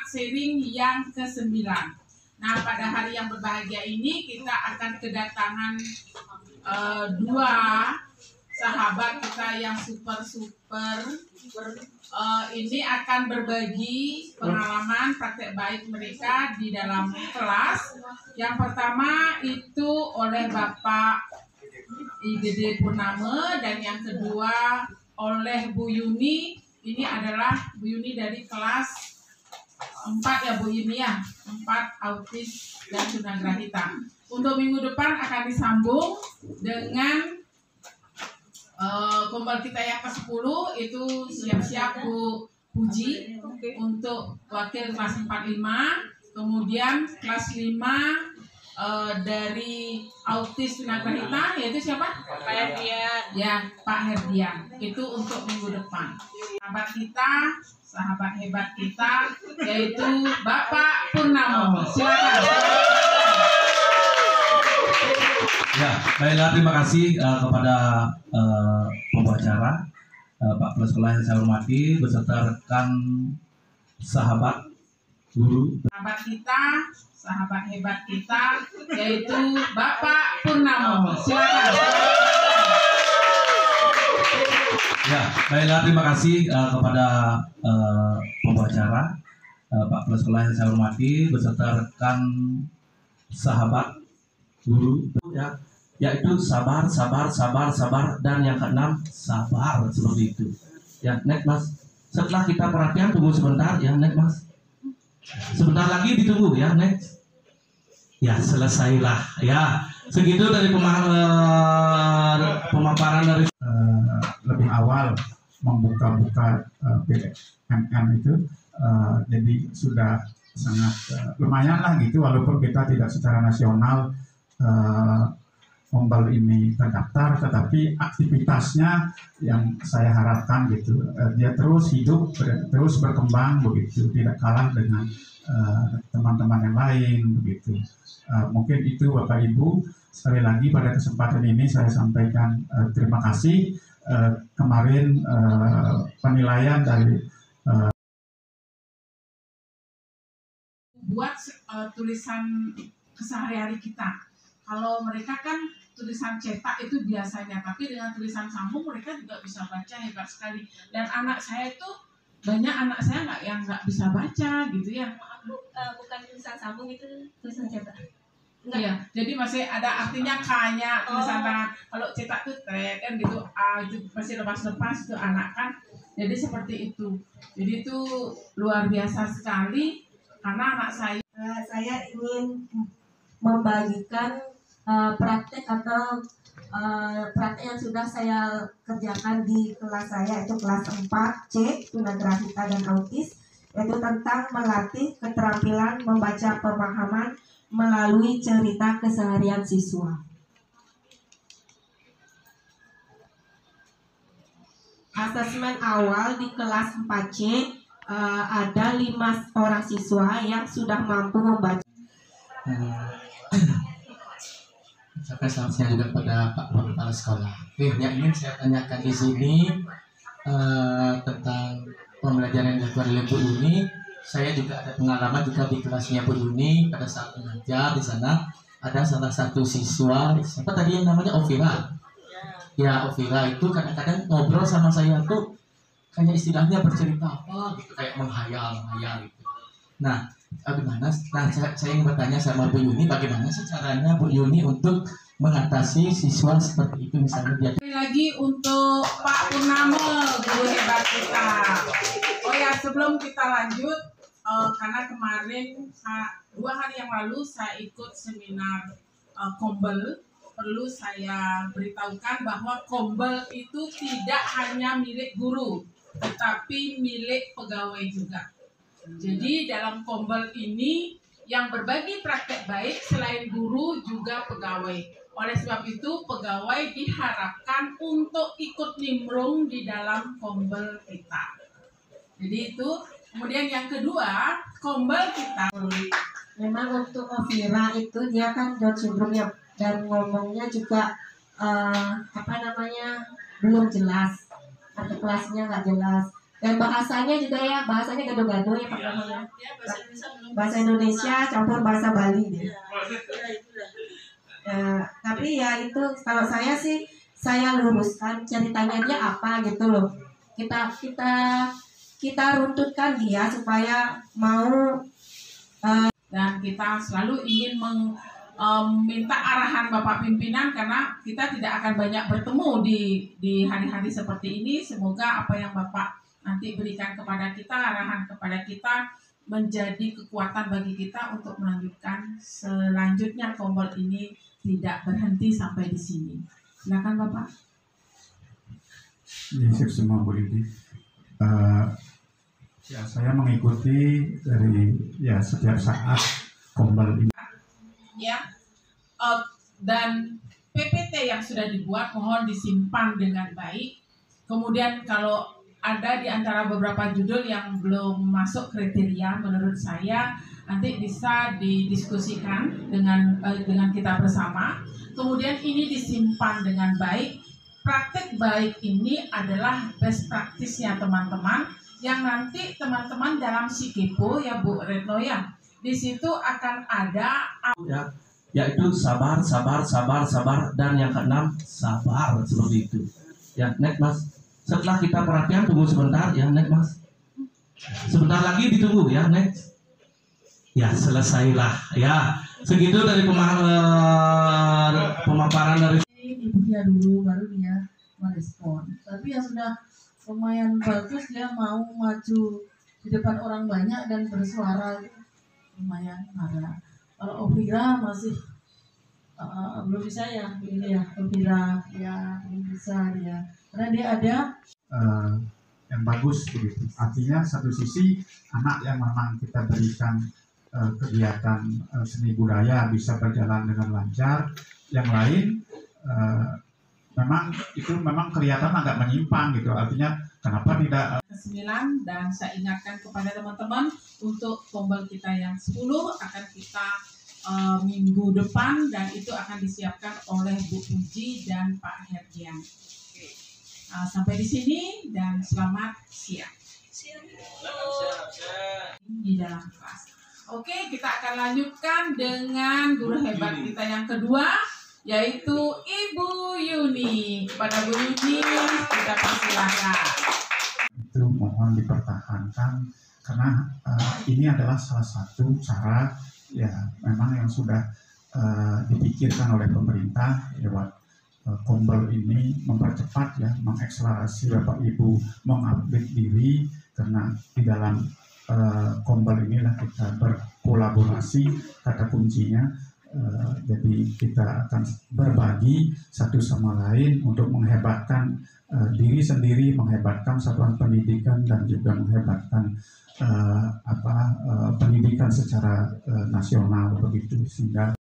sharing yang ke-9. Nah, pada hari yang berbahagia ini kita akan kedatangan dua sahabat kita yang super. Ini akan berbagi pengalaman praktek baik mereka di dalam kelas. Yang pertama itu oleh Bapak IGD Purnama dan yang kedua oleh Bu Yuni. Ini adalah Bu Yuni dari kelas 4 ya Bu Yuni ya, 4 autis dan tunagrahita. Untuk minggu depan akan disambung dengan kombal kita yang ke-10, itu siap-siap Bu Puji untuk wakil kelas 45, kemudian kelas 5 dari autis tunagrahita yaitu siapa? Pak Herdian. Ya, Pak Herdian. Itu untuk minggu depan. Sahabat hebat kita yaitu Bapak Purnama. Silakan. Ya, baiklah, terima kasih kepada pembicara, Pak Kepala Sekolah yang saya hormati, beserta rekan sahabat guru. Sahabat hebat kita yaitu Bapak Purnama. Silakan. Ya, baiklah, terima kasih kepada pembicara, Pak Kepala Sekolah yang saya hormati, beserta rekan sahabat guru, ya, yaitu sabar, dan yang keenam sabar, seperti itu. Ya, next Mas. Setelah kita perhatian, tunggu sebentar, ya, next Mas. Sebentar lagi ditunggu, ya, next. Ya, selesailah, ya. Segitu dari pemaparan dari lebih awal membuka PMM itu, jadi sudah sangat lumayan lah gitu, walaupun kita tidak secara nasional kombal ini terdaftar, tetapi aktivitasnya yang saya harapkan gitu, dia terus hidup, terus berkembang begitu, tidak kalah dengan teman-teman yang lain begitu. Mungkin itu Bapak Ibu, sekali lagi pada kesempatan ini saya sampaikan terima kasih. Kemarin penilaian dari buat tulisan kesehari-hari kita. Kalau mereka kan tulisan cetak itu biasanya, tapi dengan tulisan sambung mereka juga bisa baca, hebat sekali. Dan anak saya itu banyak anak saya nggak bisa baca gitu ya. Bukan tulisan sambung, itu tulisan cetak. Iya, jadi masih ada artinya K-nya tulisan tangan. Kalau cetak tuh trek kan gitu, A itu masih lepas-lepas itu anak kan. Jadi seperti itu. Jadi itu luar biasa sekali karena anak saya ingin membagikan praktek atau praktek yang sudah saya kerjakan di kelas saya, itu kelas 4C tunagrahita dan autis, yaitu tentang melatih keterampilan membaca pemahaman melalui cerita keseharian siswa. Asesmen awal di kelas 4C ada 5 orang siswa yang sudah mampu membaca. Selamat juga pada Pak Kepala Sekolah. Yang ingin saya tanyakan di sini tentang pembelajaran yang dilakukan oleh Bu Yuni. Saya juga ada pengalaman juga di kelasnya Bu Yuni pada saat mengajar di sana. Ada salah satu siswa, siapa tadi yang namanya Ovira? Ya, Ovira itu kadang-kadang ngobrol sama saya tuh kayak istilahnya bercerita apa gitu, kayak menghayal gitu. Nah, bagaimana? Nah, saya ingin bertanya sama Bu Yuni, bagaimana sih caranya Bu Yuni untuk mengatasi siswa seperti itu, misalnya dia. lagi untuk Pak Purnama, guru hebat kita. Oh ya, sebelum kita lanjut, karena kemarin 2 hari yang lalu saya ikut seminar kombel, perlu saya beritahukan bahwa kombel itu tidak hanya milik guru, tetapi milik pegawai juga. Jadi dalam kombel ini yang berbagi praktek baik selain guru juga pegawai. Oleh sebab itu pegawai diharapkan untuk ikut nimbrung di dalam kombel kita. Jadi itu. Kemudian yang kedua, kombel kita. Memang untuk Ovira itu dia kan Down syndrome ya, dan ngomongnya juga belum jelas, atau kelasnya nggak jelas. Dan bahasanya juga ya, bahasanya gado-gado ya Pak Rahman. Bahasa Indonesia campur bahasa Bali deh. Tapi ya itu kalau saya sih saya luruskan ceritanya dia apa gitu loh. Kita runtutkan dia supaya mau dan kita selalu ingin minta arahan Bapak pimpinan karena kita tidak akan banyak bertemu di hari-hari seperti ini. Semoga apa yang Bapak nanti berikan kepada kita, arahan kepada kita menjadi kekuatan bagi kita untuk melanjutkan selanjutnya Kombol ini tidak berhenti sampai di sini. Silakan Bapak. Sip semua Bu Lidi. Ya saya mengikuti dari ya setiap saat Kombol ini. Ya, dan PPT yang sudah dibuat mohon disimpan dengan baik. Kemudian kalau ada di antara beberapa judul yang belum masuk kriteria menurut saya nanti bisa didiskusikan dengan kita bersama. Kemudian ini disimpan dengan baik. Praktek baik ini adalah best practice-nya teman-teman yang nanti teman-teman dalam Sikepo ya Bu Retno ya. Di situ akan ada yaitu sabar, sabar, sabar, sabar, dan yang keenam sabar, seperti itu. Ya, next Mas. Setelah kita perhatian tunggu sebentar ya, next Mas. Sebentar lagi ditunggu ya, next. Ya, selesailah. Ya, segitu dari pemaparan dari Ibu dia dulu baru dia merespon. Tapi ya sudah lumayan bagus dia mau maju di depan orang banyak dan bersuara lumayan ada. Kalau Ovira masih belum bisa ya, ini ya Ovira ya belum bisa dia karena dia ada yang bagus begitu. Artinya satu sisi anak yang memang kita berikan kegiatan seni budaya bisa berjalan dengan lancar, yang lain memang kelihatan agak menyimpang gitu. Artinya kenapa tidak ke-9 dan saya ingatkan kepada teman-teman untuk Kombol kita yang 10 akan kita minggu depan dan itu akan disiapkan oleh Bu Puji dan Pak Herdian. Sampai di sini dan selamat siang. Di dalam kelas. Oke, kita akan lanjutkan dengan guru hebat kita yang kedua, yaitu Ibu Yuni. Kepada Bu Yuni kita persilakan. itu mohon dipertahankan karena ini adalah salah satu cara ya memang yang sudah dipikirkan oleh pemerintah lewat Kombol ini mempercepat ya, mengakselerasi Bapak Ibu mengupdate diri karena di dalam Kombol inilah kita berkolaborasi kata kuncinya. Jadi kita akan berbagi satu sama lain untuk menghebatkan diri sendiri, menghebatkan satuan pendidikan dan juga menghebatkan pendidikan secara nasional begitu sehingga